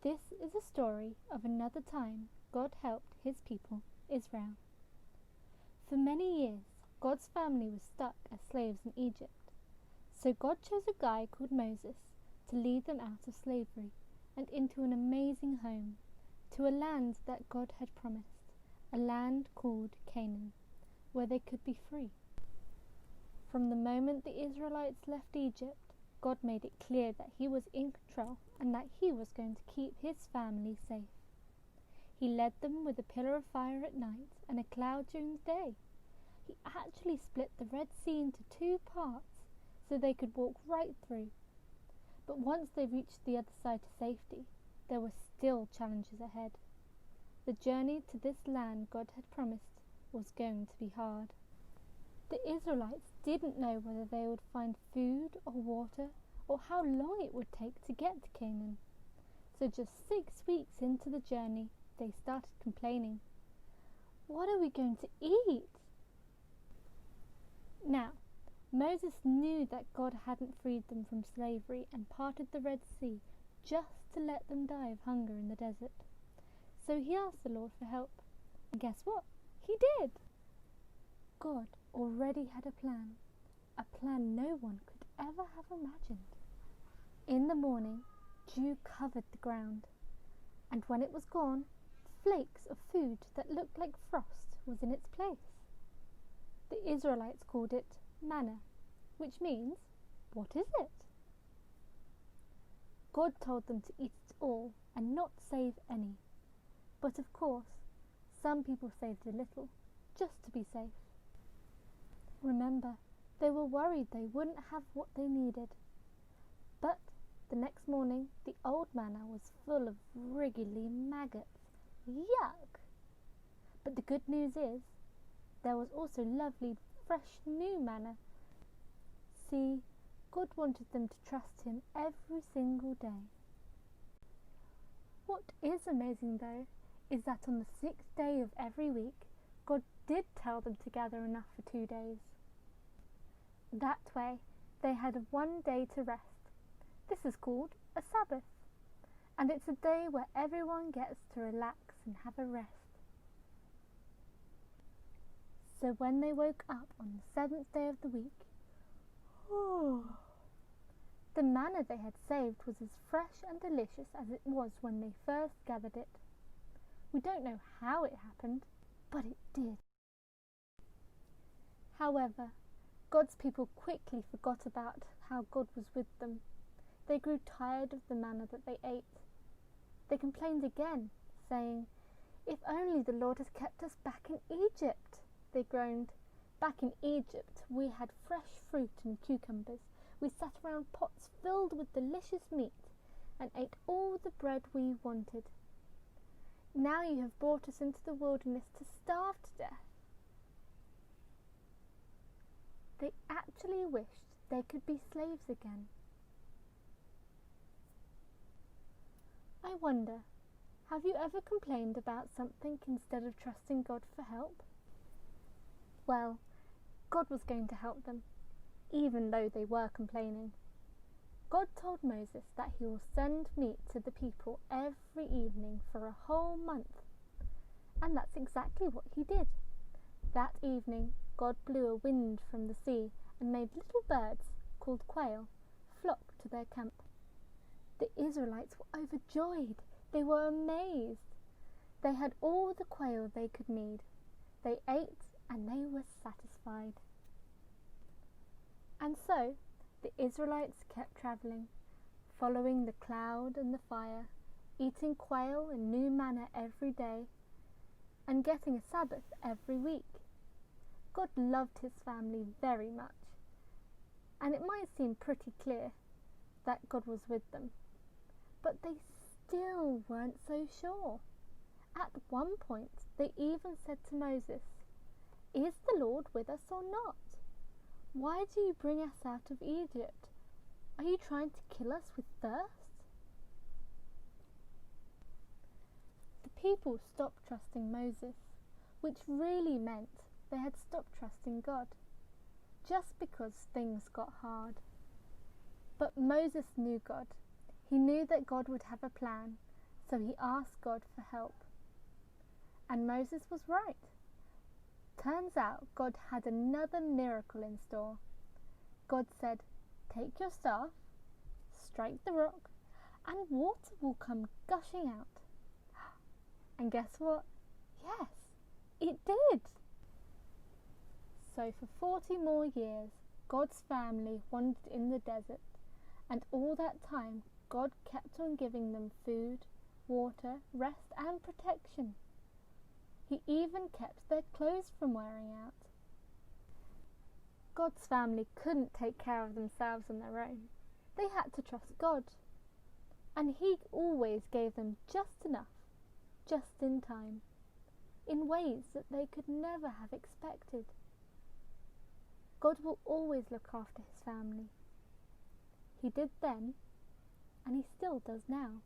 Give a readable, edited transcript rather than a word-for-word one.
This is a story of another time God helped his people, Israel. For many years, God's family was stuck as slaves in Egypt. So God chose a guy called Moses to lead them out of slavery and into an amazing home, to a land that God had promised, a land called Canaan, where they could be free. From the moment the Israelites left Egypt, God made it clear that He was in control and that He was going to keep His family safe. He led them with a pillar of fire at night and a cloud during the day. He actually split the Red Sea into 2 parts so they could walk right through. But once they reached the other side to safety, there were still challenges ahead. The journey to this land God had promised was going to be hard. The Israelites didn't know whether they would find food or water or how long it would take to get to Canaan. So just 6 weeks into the journey, they started complaining. What are we going to eat? Now, Moses knew that God hadn't freed them from slavery and parted the Red Sea just to let them die of hunger in the desert. So he asked the Lord for help. And guess what? He did! God already had a plan no one could ever have imagined. In the morning, dew covered the ground, and when it was gone, flakes of food that looked like frost was in its place. The Israelites called it Manna, which means, what is it? God told them to eat it all and not save any. But of course, some people saved a little, just to be safe. Remember, they were worried they wouldn't have what they needed. But the next morning, the old manna was full of wriggly maggots. Yuck! But the good news is, there was also lovely, fresh new manna. See, God wanted them to trust Him every single day. What is amazing though, is that on the 6th day of every week, God did tell them to gather enough for 2 days. That way, they had 1 day to rest. This is called a Sabbath, and it's a day where everyone gets to relax and have a rest. So when they woke up on the 7th day of the week, the manna they had saved was as fresh and delicious as it was when they first gathered it. We don't know how it happened, but it did. However, God's people quickly forgot about how God was with them. They grew tired of the manna that they ate. They complained again, saying, "If only the Lord had kept us back in Egypt," they groaned. "Back in Egypt we had fresh fruit and cucumbers. We sat around pots filled with delicious meat and ate all the bread we wanted. Now you have brought us into the wilderness to starve to death." They actually wished they could be slaves again. I wonder, have you ever complained about something instead of trusting God for help? Well, God was going to help them, even though they were complaining. God told Moses that He will send meat to the people every evening for a whole month. And that's exactly what He did. That evening, God blew a wind from the sea and made little birds, called quail, flock to their camp. The Israelites were overjoyed. They were amazed. They had all the quail they could need. They ate and they were satisfied. And so, the Israelites kept travelling, following the cloud and the fire, eating quail and new manna every day, and getting a Sabbath every week. God loved His family very much, and it might seem pretty clear that God was with them, but they still weren't so sure. At one point, they even said to Moses, "Is the Lord with us or not? Why do you bring us out of Egypt? Are you trying to kill us with thirst?" The people stopped trusting Moses, which really meant they had stopped trusting God, just because things got hard. But Moses knew God. He knew that God would have a plan, So he asked God for help. And Moses was right. Turns out God had another miracle in store. God said, "Take your staff, strike the rock, and water will come gushing out." And guess what? Yes, it did. So for 40 more years, God's family wandered in the desert, and all that time God kept on giving them food, water, rest and protection. He even kept their clothes from wearing out. God's family couldn't take care of themselves on their own. They had to trust God. And He always gave them just enough, just in time, in ways that they could never have expected. God will always look after His family. He did then, and He still does now.